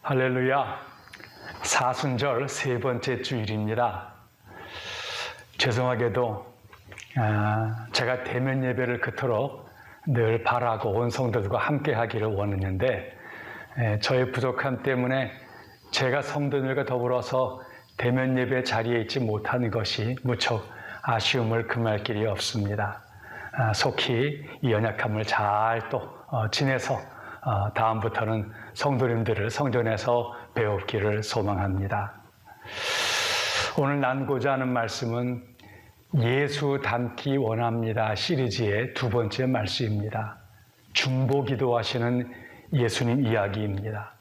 할렐루야. 사순절 세 번째 주일입니다. 죄송하게도 제가 대면 예배를 그토록 늘 바라고 온 성도들과 함께 하기를 원했는데 저의 부족함 때문에 제가 성도들과 더불어서 대면 예배 자리에 있지 못하는 것이 무척 아쉬움을 금할 길이 없습니다. 속히 이 연약함을 잘 또 지내서 다음부터는 성도님들을 성전에서 배우기를 소망합니다. 오늘 나누고자 하는 말씀은 예수 닮기 원합니다 시리즈의 두 번째 말씀입니다. 중보 기도하시는 예수님 이야기입니다.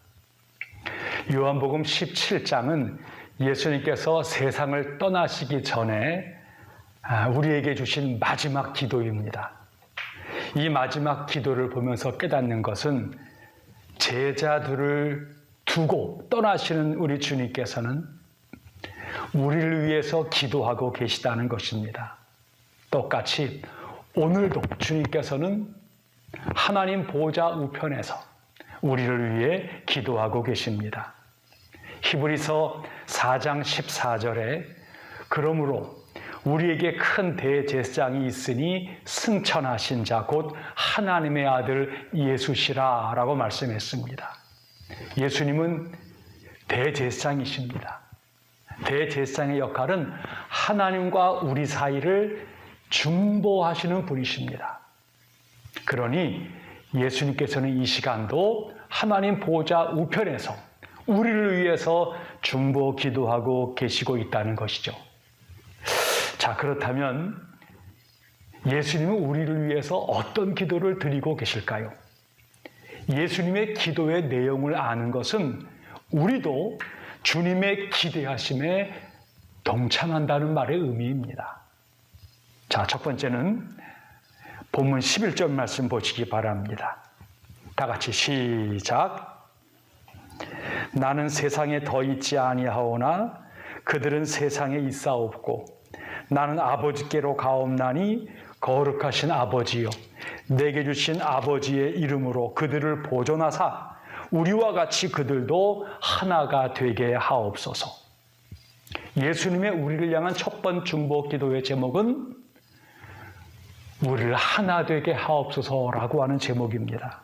요한복음 17장은 예수님께서 세상을 떠나시기 전에 우리에게 주신 마지막 기도입니다. 이 마지막 기도를 보면서 깨닫는 것은 제자들을 두고 떠나시는 우리 주님께서는 우리를 위해서 기도하고 계시다는 것입니다. 똑같이 오늘도 주님께서는 하나님 보좌 우편에서 우리를 위해 기도하고 계십니다. 히브리서 4장 14절에 그러므로 우리에게 큰 대제사장이 있으니 승천하신 자 곧 하나님의 아들 예수시라 라고 말씀했습니다. 예수님은 대제사장이십니다. 대제사장의 역할은 하나님과 우리 사이를 중보하시는 분이십니다. 그러니 예수님께서는 이 시간도 하나님 보좌 우편에서 우리를 위해서 중보 기도하고 계시고 있다는 것이죠. 자, 그렇다면 예수님은 우리를 위해서 어떤 기도를 드리고 계실까요? 예수님의 기도의 내용을 아는 것은 우리도 주님의 기대하심에 동참한다는 말의 의미입니다. 자, 첫 번째는 본문 11절 말씀 보시기 바랍니다. 다 같이 시작. 나는 세상에 더 있지 아니하오나 그들은 세상에 있사옵고 나는 아버지께로 가옵나니 거룩하신 아버지여 내게 주신 아버지의 이름으로 그들을 보존하사 우리와 같이 그들도 하나가 되게 하옵소서. 예수님의 우리를 향한 첫 번째 중보 기도의 제목은 우리를 하나 되게 하옵소서라고 하는 제목입니다.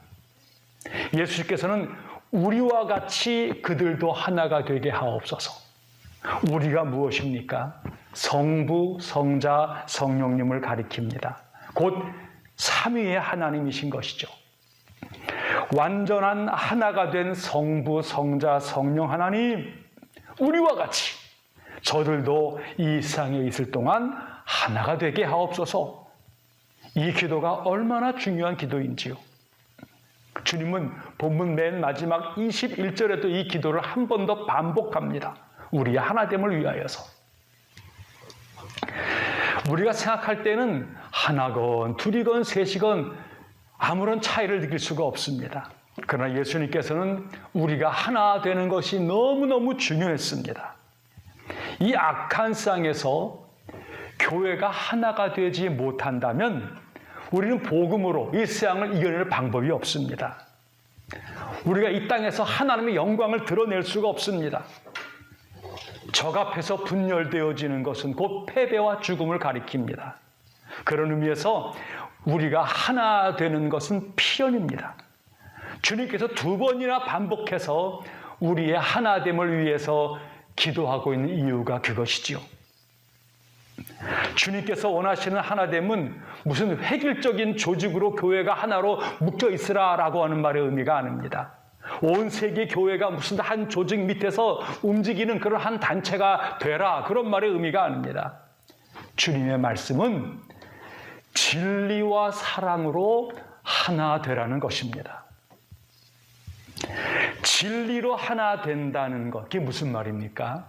예수님께서는 우리와 같이 그들도 하나가 되게 하옵소서. 우리가 무엇입니까? 성부, 성자, 성령님을 가리킵니다. 곧 삼위의 하나님이신 것이죠. 완전한 하나가 된 성부, 성자, 성령 하나님, 우리와 같이 저들도 이 세상에 있을 동안 하나가 되게 하옵소서. 이 기도가 얼마나 중요한 기도인지요. 주님은 본문 맨 마지막 21절에도 이 기도를 한 번 더 반복합니다. 우리의 하나됨을 위하여서. 우리가 생각할 때는 하나건 둘이건 셋이건 아무런 차이를 느낄 수가 없습니다. 그러나 예수님께서는 우리가 하나 되는 것이 너무너무 중요했습니다. 이 악한 세상에서 교회가 하나가 되지 못한다면 우리는 복음으로 이 세상을 이겨낼 방법이 없습니다. 우리가 이 땅에서 하나님의 영광을 드러낼 수가 없습니다. 적 앞에서 분열되어지는 것은 곧 패배와 죽음을 가리킵니다. 그런 의미에서 우리가 하나 되는 것은 필연입니다. 주님께서 두 번이나 반복해서 우리의 하나됨을 위해서 기도하고 있는 이유가 그것이지요. 주님께서 원하시는 하나됨은 무슨 획일적인 조직으로 교회가 하나로 묶여 있으라라고 하는 말의 의미가 아닙니다. 온 세계 교회가 무슨 한 조직 밑에서 움직이는 그런 한 단체가 되라 그런 말의 의미가 아닙니다. 주님의 말씀은 진리와 사랑으로 하나 되라는 것입니다. 진리로 하나 된다는 것, 그게 무슨 말입니까?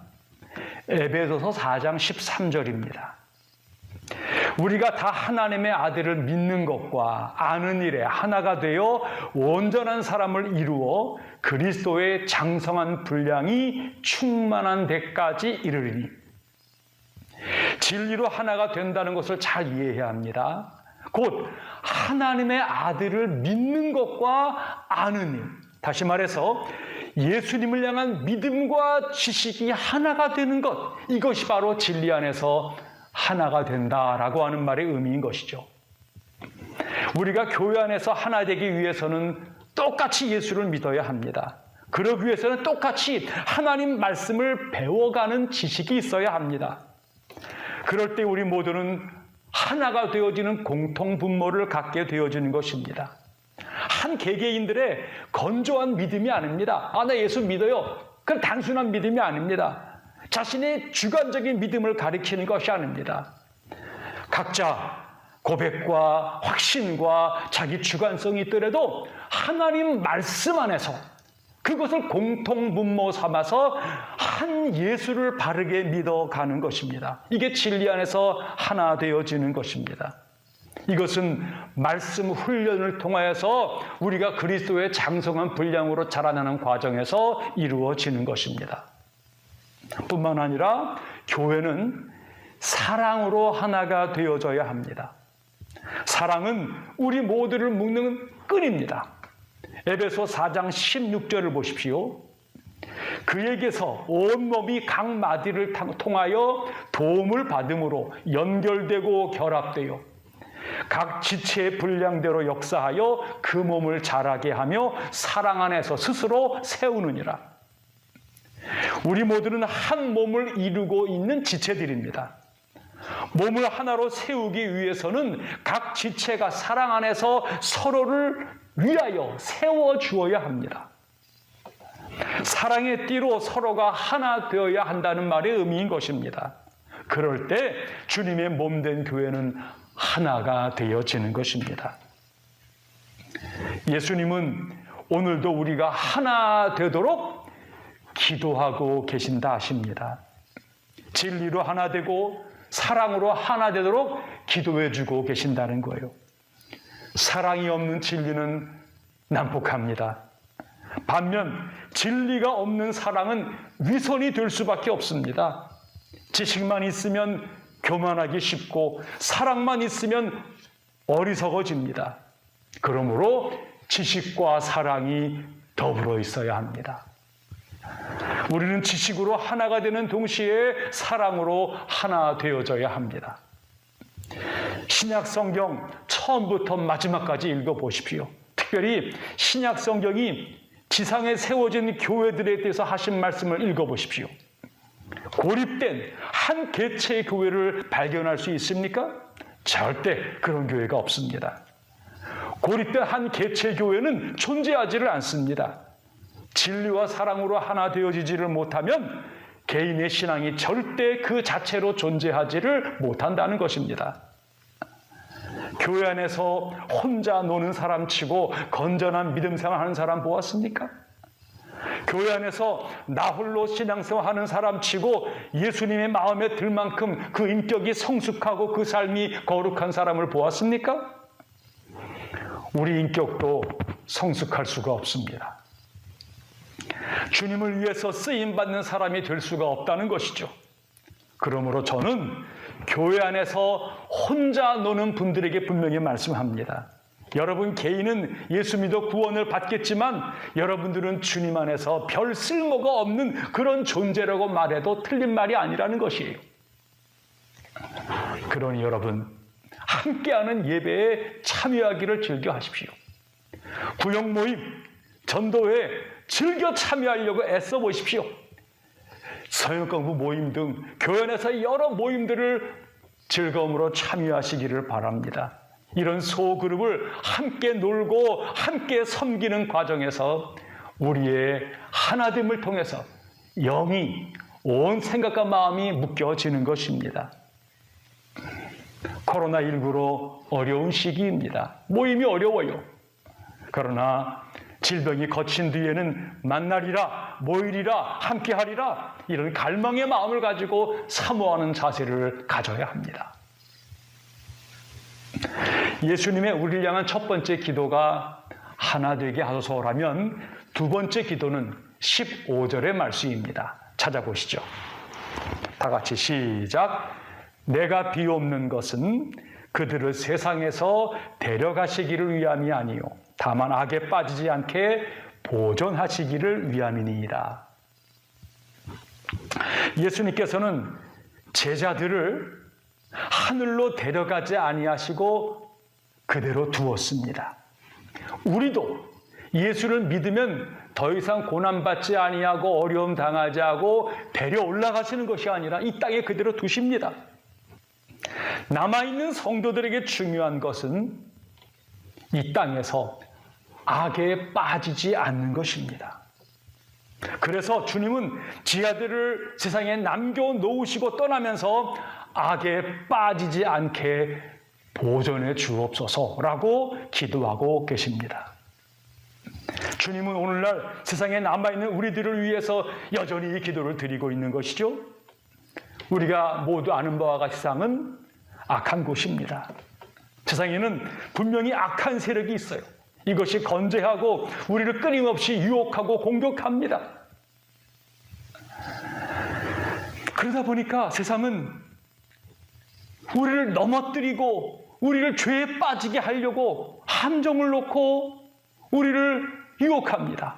에베소서 4장 13절입니다. 우리가 다 하나님의 아들을 믿는 것과 아는 일에 하나가 되어 온전한 사람을 이루어 그리스도의 장성한 분량이 충만한 데까지 이르리니. 진리로 하나가 된다는 것을 잘 이해해야 합니다. 곧 하나님의 아들을 믿는 것과 아는 일. 다시 말해서 예수님을 향한 믿음과 지식이 하나가 되는 것, 이것이 바로 진리 안에서 하나가 된다라고 하는 말의 의미인 것이죠. 우리가 교회 안에서 하나 되기 위해서는 똑같이 예수를 믿어야 합니다. 그러기 위해서는 똑같이 하나님 말씀을 배워가는 지식이 있어야 합니다. 그럴 때 우리 모두는 하나가 되어지는 공통분모를 갖게 되어지는 것입니다. 한 개개인들의 건조한 믿음이 아닙니다. 나 예수 믿어요. 그건 단순한 믿음이 아닙니다. 자신의 주관적인 믿음을 가리키는 것이 아닙니다. 각자 고백과 확신과 자기 주관성이 있더라도 하나님 말씀 안에서 그것을 공통분모 삼아서 한 예수를 바르게 믿어가는 것입니다. 이게 진리 안에서 하나 되어지는 것입니다. 이것은 말씀 훈련을 통하여서 우리가 그리스도의 장성한 분량으로 자라나는 과정에서 이루어지는 것입니다. 뿐만 아니라 교회는 사랑으로 하나가 되어져야 합니다. 사랑은 우리 모두를 묶는 끈입니다. 에베소 4장 16절을 보십시오. 그에게서 온몸이 각 마디를 통하여 도움을 받음으로 연결되고 결합되어 각 지체의 분량대로 역사하여 그 몸을 자라게 하며 사랑 안에서 스스로 세우느니라. 우리 모두는 한 몸을 이루고 있는 지체들입니다. 몸을 하나로 세우기 위해서는 각 지체가 사랑 안에서 서로를 위하여 세워주어야 합니다. 사랑의 띠로 서로가 하나 되어야 한다는 말의 의미인 것입니다. 그럴 때 주님의 몸된 교회는 하나가 되어지는 것입니다. 예수님은 오늘도 우리가 하나 되도록 기도하고 계신다 하십니다. 진리로 하나 되고 사랑으로 하나 되도록 기도해 주고 계신다는 거예요. 사랑이 없는 진리는 난폭합니다. 반면 진리가 없는 사랑은 위선이 될 수밖에 없습니다. 지식만 있으면 교만하기 쉽고 사랑만 있으면 어리석어집니다. 그러므로 지식과 사랑이 더불어 있어야 합니다. 우리는 지식으로 하나가 되는 동시에 사랑으로 하나 되어져야 합니다. 신약 성경 처음부터 마지막까지 읽어보십시오. 특별히 신약 성경이 지상에 세워진 교회들에 대해서 하신 말씀을 읽어보십시오. 고립된 한 개체의 교회를 발견할 수 있습니까? 절대 그런 교회가 없습니다. 고립된 한 개체 교회는 존재하지를 않습니다. 진리와 사랑으로 하나 되어지지를 못하면 개인의 신앙이 절대 그 자체로 존재하지를 못한다는 것입니다. 교회 안에서 혼자 노는 사람 치고 건전한 믿음 생활하는 사람 보았습니까? 교회 안에서 나 홀로 신앙생활하는 사람 치고 예수님의 마음에 들 만큼 그 인격이 성숙하고 그 삶이 거룩한 사람을 보았습니까? 우리 인격도 성숙할 수가 없습니다. 주님을 위해서 쓰임받는 사람이 될 수가 없다는 것이죠. 그러므로 저는 교회 안에서 혼자 노는 분들에게 분명히 말씀합니다. 여러분 개인은 예수 믿어 구원을 받겠지만 여러분들은 주님 안에서 별 쓸모가 없는 그런 존재라고 말해도 틀린 말이 아니라는 것이에요. 그러니 여러분 함께하는 예배에 참여하기를 즐겨 하십시오. 구역 모임, 전도회에 즐겨 참여하려고 애써 보십시오. 서영공부 모임 등 교회 안에서 여러 모임들을 즐거움으로 참여하시기를 바랍니다. 이런 소그룹을 함께 놀고 함께 섬기는 과정에서 우리의 하나됨을 통해서 영이 온 생각과 마음이 묶여지는 것입니다. 코로나19로 어려운 시기입니다. 모임이 어려워요. 그러나 질병이 거친 뒤에는 만나리라, 모이리라, 함께하리라 이런 갈망의 마음을 가지고 사모하는 자세를 가져야 합니다. 예수님의 우리를 향한 첫 번째 기도가 하나 되게 하소서라면 두 번째 기도는 15절의 말씀입니다. 찾아보시죠. 다 같이 시작. 내가 비옵는 것은 그들을 세상에서 데려가시기를 위함이 아니요 다만 악에 빠지지 않게 보존하시기를 위함이니이다. 예수님께서는 제자들을 하늘로 데려가지 아니하시고 그대로 두었습니다. 우리도 예수를 믿으면 더 이상 고난받지 아니하고 어려움 당하지 하고 데려 올라가시는 것이 아니라 이 땅에 그대로 두십니다. 남아있는 성도들에게 중요한 것은 이 땅에서 악에 빠지지 않는 것입니다. 그래서 주님은 제자들을 세상에 남겨놓으시고 떠나면서 악에 빠지지 않게 보존해 주옵소서라고 기도하고 계십니다. 주님은 오늘날 세상에 남아있는 우리들을 위해서 여전히 이 기도를 드리고 있는 것이죠. 우리가 모두 아는 바와 같이 세상은 악한 곳입니다. 세상에는 분명히 악한 세력이 있어요. 이것이 건재하고 우리를 끊임없이 유혹하고 공격합니다. 그러다 보니까 세상은 우리를 넘어뜨리고 우리를 죄에 빠지게 하려고 함정을 놓고 우리를 유혹합니다.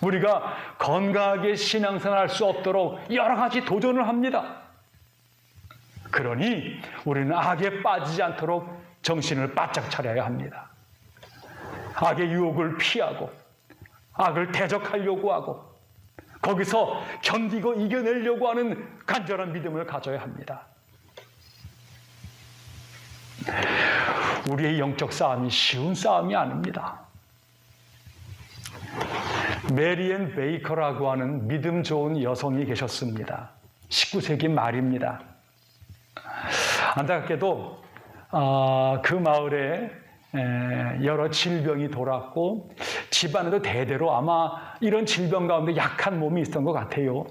우리가 건강하게 신앙생활할 수 없도록 여러 가지 도전을 합니다. 그러니 우리는 악에 빠지지 않도록 정신을 바짝 차려야 합니다. 악의 유혹을 피하고 악을 대적하려고 하고 거기서 견디고 이겨내려고 하는 간절한 믿음을 가져야 합니다. 우리의 영적 싸움이 쉬운 싸움이 아닙니다. 메리앤 베이커라고 하는 믿음 좋은 여성이 계셨습니다. 19세기 말입니다. 안타깝게도 그 마을에 여러 질병이 돌았고 집안에도 대대로 아마 이런 질병 가운데 약한 몸이 있었던 것 같아요.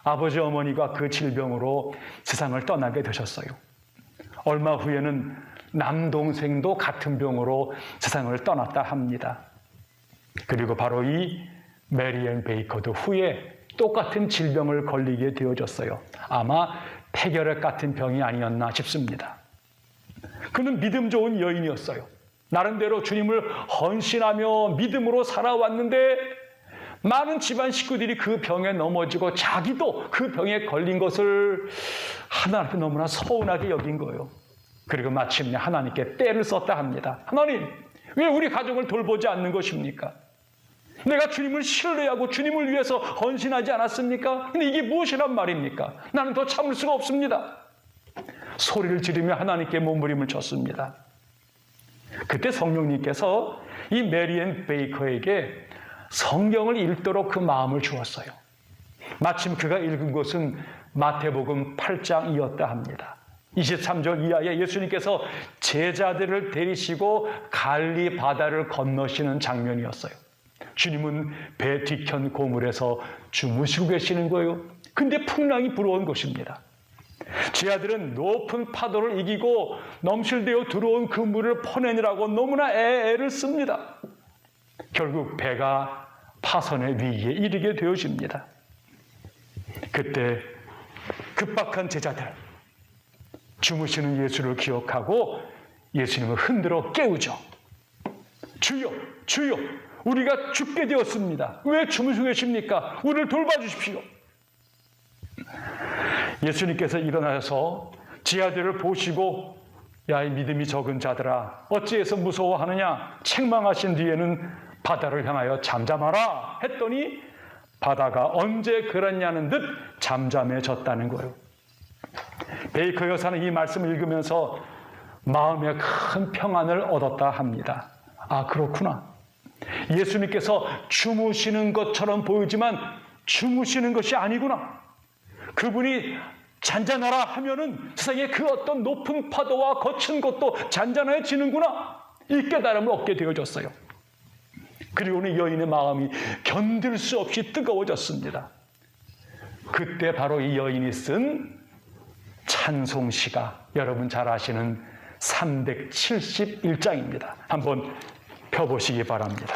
아버지 어머니가 그 질병으로 세상을 떠나게 되셨어요. 얼마 후에는 남동생도 같은 병으로 세상을 떠났다 합니다. 그리고 바로 이 메리앤 베이커도 후에 똑같은 질병을 걸리게 되어졌어요. 아마 폐결핵 같은 병이 아니었나 싶습니다. 그는 믿음 좋은 여인이었어요. 나름대로 주님을 헌신하며 믿음으로 살아왔는데 많은 집안 식구들이 그 병에 넘어지고 자기도 그 병에 걸린 것을 하나님께 너무나 서운하게 여긴 거예요. 그리고 마침내 하나님께 때를 썼다 합니다. 하나님, 왜 우리 가족을 돌보지 않는 것입니까? 내가 주님을 신뢰하고 주님을 위해서 헌신하지 않았습니까? 근데 이게 무엇이란 말입니까? 나는 더 참을 수가 없습니다. 소리를 지르며 하나님께 몸부림을 쳤습니다. 그때 성령님께서 이 메리앤 베이커에게 성경을 읽도록 그 마음을 주었어요. 마침 그가 읽은 것은 마태복음 8장이었다 합니다. 23절 이하에 예수님께서 제자들을 데리시고 갈리 바다를 건너시는 장면이었어요. 주님은 배 뒤편 고물에서 주무시고 계시는 거예요. 근데 풍랑이 불어온 것입니다. 제자들은 높은 파도를 이기고 넘실대어 들어온 그 물을 퍼내느라고 너무나 애를 씁니다. 결국 배가 파선의 위기에 이르게 되어집니다. 그때 급박한 제자들, 주무시는 예수를 기억하고 예수님을 흔들어 깨우죠. 주여, 주여, 우리가 죽게 되었습니다. 왜 주무시고 계십니까? 우리를 돌봐주십시오. 예수님께서 일어나서 제자들을 보시고 야, 이 믿음이 적은 자들아, 어찌해서 무서워하느냐? 책망하신 뒤에는 바다를 향하여 잠잠하라 했더니 바다가 언제 그랬냐는 듯 잠잠해졌다는 거예요. 베이커 여사는 이 말씀을 읽으면서 마음에 큰 평안을 얻었다 합니다. 아, 그렇구나. 예수님께서 주무시는 것처럼 보이지만 주무시는 것이 아니구나. 그분이 잔잔하라 하면은 세상에 그 어떤 높은 파도와 거친 것도 잔잔해지는구나. 이 깨달음을 얻게 되어졌어요. 그리고는 여인의 마음이 견딜 수 없이 뜨거워졌습니다. 그때 바로 이 여인이 쓴 찬송시가 여러분 잘 아시는 371장입니다. 한번 펴보시기 바랍니다.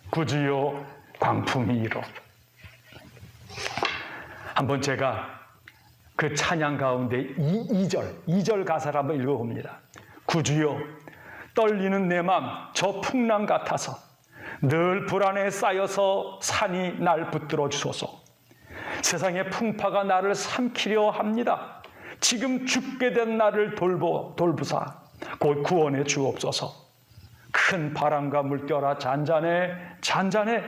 구주여 광풍이 일어. 한번 제가 그 찬양 가운데 2절 가사를 한번 읽어봅니다. 구주여 떨리는 내 맘 저 풍랑 같아서 늘 불안에 쌓여서 산이 날 붙들어 주소서. 세상의 풍파가 나를 삼키려 합니다. 지금 죽게 된 나를 돌보사 곧 구원해 주옵소서. 큰 바람과 물결아 잔잔해 잔잔해.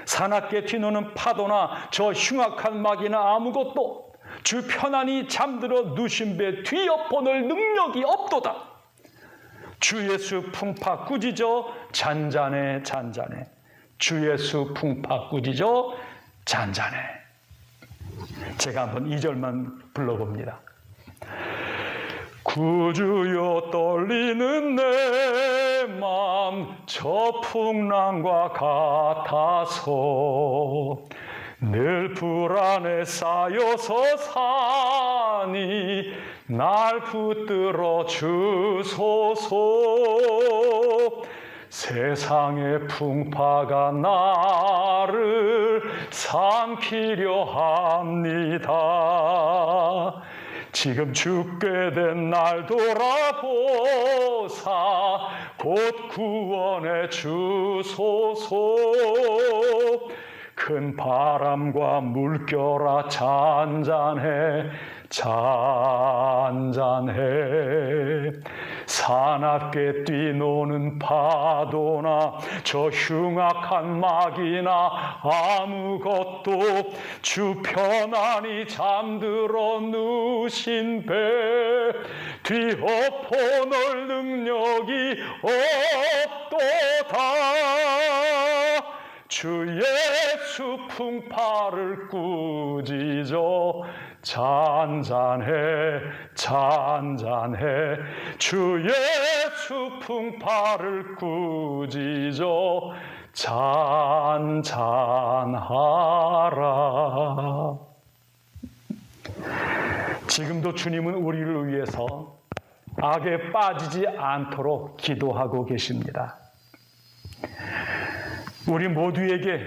사납게 뒤노는 파도나 저 흉악한 막이나 아무것도 주 편안히 잠들어 누신 배 뒤엎어놓을 능력이 없도다. 주 예수 풍파 꾸짖어 잔잔해 잔잔해. 주 예수 풍파 꾸짖어 잔잔해. 제가 한번 2절만 불러봅니다. 구주여 떨리는 내 맘 저 풍랑과 같아서 늘 불안에 쌓여서 산이 날 붙들어 주소서. 세상의 풍파가 나를 삼키려 합니다. 지금 죽게 된 날 돌아보사 곧 구원해 주소서. 큰 바람과 물결아 잔잔해 잔잔해. 사납게 뛰노는 파도나 저 흉악한 막이나 아무것도 주 편안히 잠들어 누신 배 뒤엎어놓을 능력이 없도다. 주 예수 풍파를 꾸짖어 잔잔해 잔잔해. 주 예수 풍파를 꾸짖어 잔잔하라. 지금도 주님은 우리를 위해서 악에 빠지지 않도록 기도하고 계십니다. 우리 모두에게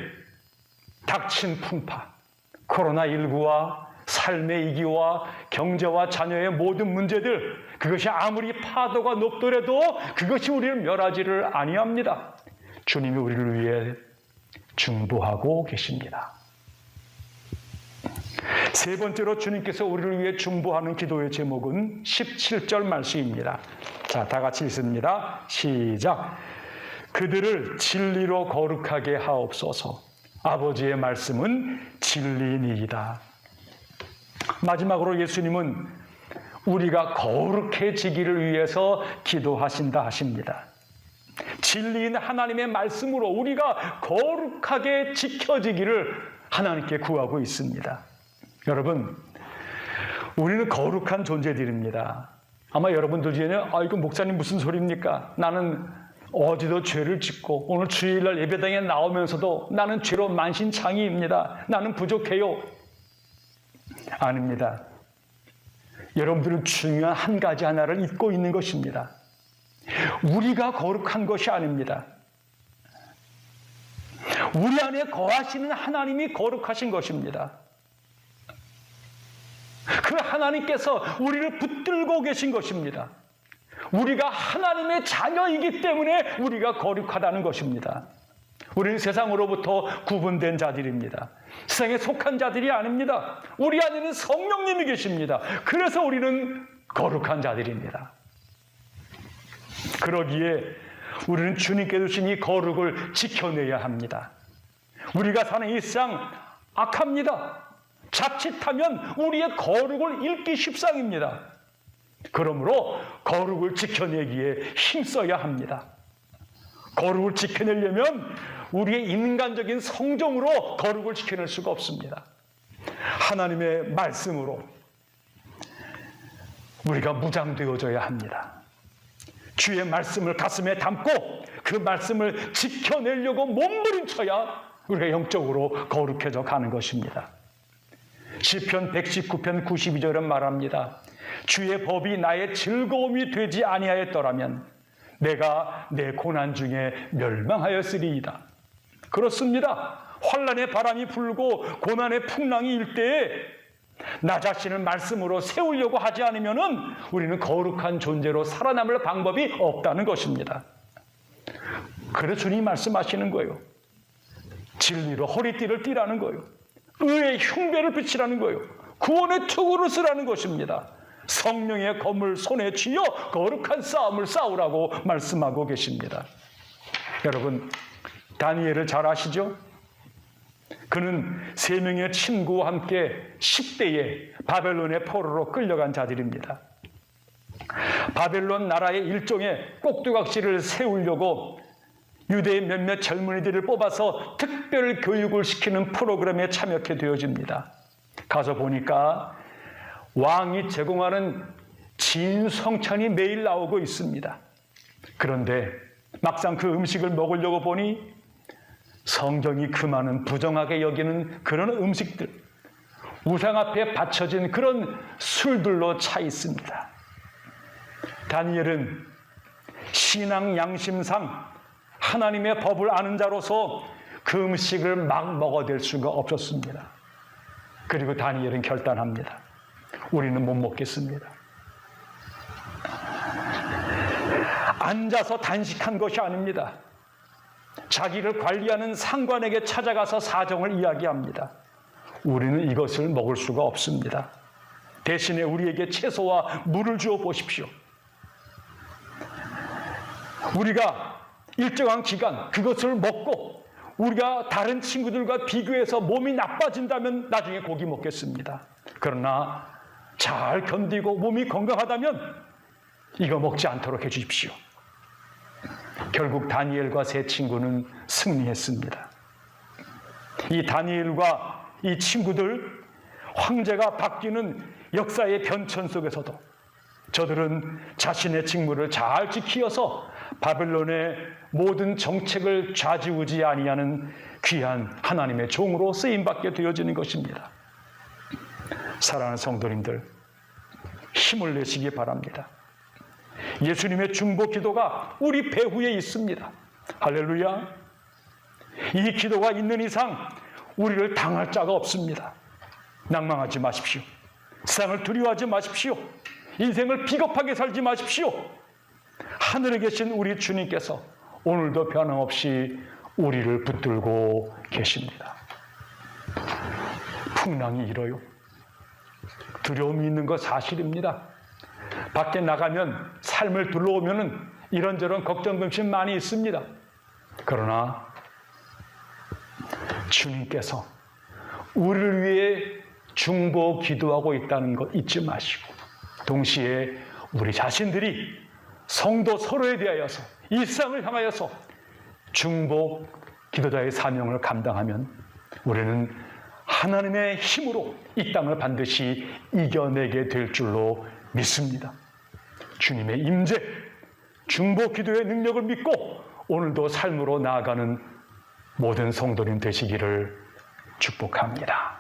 닥친 풍파, 코로나19와 삶의 위기와 경제와 자녀의 모든 문제들, 그것이 아무리 파도가 높더라도 그것이 우리를 멸하지를 아니합니다. 주님이 우리를 위해 중보하고 계십니다. 세 번째로 주님께서 우리를 위해 중보하는 기도의 제목은 17절 말씀입니다. 자, 다 같이 읽습니다. 시작. 그들을 진리로 거룩하게 하옵소서. 아버지의 말씀은 진리니이다. 마지막으로 예수님은 우리가 거룩해지기를 위해서 기도하신다 하십니다. 진리인 하나님의 말씀으로 우리가 거룩하게 지켜지기를 하나님께 구하고 있습니다. 여러분, 우리는 거룩한 존재들입니다. 아마 여러분들 중에는 이거 목사님 무슨 소리입니까? 나는 어제도 죄를 짓고 오늘 주일날 예배당에 나오면서도 나는 죄로 만신창이입니다. 나는 부족해요. 아닙니다. 여러분들은 중요한 한 가지 하나를 잊고 있는 것입니다. 우리가 거룩한 것이 아닙니다. 우리 안에 거하시는 하나님이 거룩하신 것입니다. 그 하나님께서 우리를 붙들고 계신 것입니다. 우리가 하나님의 자녀이기 때문에 우리가 거룩하다는 것입니다. 우리는 세상으로부터 구분된 자들입니다. 세상에 속한 자들이 아닙니다. 우리 안에는 성령님이 계십니다. 그래서 우리는 거룩한 자들입니다. 그러기에 우리는 주님께 주신 이 거룩을 지켜내야 합니다. 우리가 사는 이 세상 악합니다. 자칫하면 우리의 거룩을 잃기 십상입니다. 그러므로 거룩을 지켜내기에 힘써야 합니다. 거룩을 지켜내려면 우리의 인간적인 성정으로 거룩을 지켜낼 수가 없습니다. 하나님의 말씀으로 우리가 무장되어져야 합니다. 주의 말씀을 가슴에 담고 그 말씀을 지켜내려고 몸부림쳐야 우리가 영적으로 거룩해져 가는 것입니다. 시편 119편 92절은 말합니다. 주의 법이 나의 즐거움이 되지 아니하였더라면 내가 내 고난 중에 멸망하였으리이다. 그렇습니다. 환난의 바람이 불고 고난의 풍랑이 일 때에 나 자신을 말씀으로 세우려고 하지 않으면 우리는 거룩한 존재로 살아남을 방법이 없다는 것입니다. 그래 주님이 말씀하시는 거예요. 진리로 허리띠를 띠라는 거예요. 의의 흉배를 비치라는 거예요. 구원의 투구를 쓰라는 것입니다. 성령의 검을 손에 쥐어 거룩한 싸움을 싸우라고 말씀하고 계십니다. 여러분, 다니엘을 잘 아시죠? 그는 3명의 친구와 함께 10대에 바벨론의 포로로 끌려간 자들입니다. 바벨론 나라의 일종의 꼭두각시를 세우려고 유대의 몇몇 젊은이들을 뽑아서 특별 교육을 시키는 프로그램에 참여하게 되어집니다. 가서 보니까 왕이 제공하는 진성찬이 매일 나오고 있습니다. 그런데 막상 그 음식을 먹으려고 보니 성경이 그 많은 부정하게 여기는 그런 음식들, 우상 앞에 바쳐진 그런 술들로 차 있습니다. 다니엘은 신앙 양심상 하나님의 법을 아는 자로서 그 음식을 막 먹어댈 수가 없었습니다. 그리고 다니엘은 결단합니다. 우리는 못 먹겠습니다. 앉아서 단식한 것이 아닙니다. 자기를 관리하는 상관에게 찾아가서 사정을 이야기합니다. 우리는 이것을 먹을 수가 없습니다. 대신에 우리에게 채소와 물을 주어 보십시오. 우리가 일정한 기간 그것을 먹고 우리가 다른 친구들과 비교해서 몸이 나빠진다면 나중에 고기 먹겠습니다. 그러나 잘 견디고 몸이 건강하다면 이거 먹지 않도록 해주십시오. 결국 다니엘과 세 친구는 승리했습니다. 이 다니엘과 이 친구들, 황제가 바뀌는 역사의 변천 속에서도 저들은 자신의 직무를 잘 지키어서 바벨론의 모든 정책을 좌지우지 아니하는 귀한 하나님의 종으로 쓰임받게 되어지는 것입니다. 사랑하는 성도님들, 힘을 내시기 바랍니다. 예수님의 중보 기도가 우리 배후에 있습니다. 할렐루야. 이 기도가 있는 이상 우리를 당할 자가 없습니다. 낭망하지 마십시오. 세상을 두려워하지 마십시오. 인생을 비겁하게 살지 마십시오. 하늘에 계신 우리 주님께서 오늘도 변함없이 우리를 붙들고 계십니다. 풍랑이 일어요. 두려움이 있는 것 사실입니다. 밖에 나가면 삶을 둘러오면 이런저런 걱정, 근심 많이 있습니다. 그러나 주님께서 우리를 위해 중보 기도하고 있다는 것 잊지 마시고, 동시에 우리 자신들이 성도 서로에 대하여서 이 세상을 향하여서 중보 기도자의 사명을 감당하면 우리는 하나님의 힘으로 이 땅을 반드시 이겨내게 될 줄로 믿습니다. 주님의 임재, 중보 기도의 능력을 믿고 오늘도 삶으로 나아가는 모든 성도님 되시기를 축복합니다.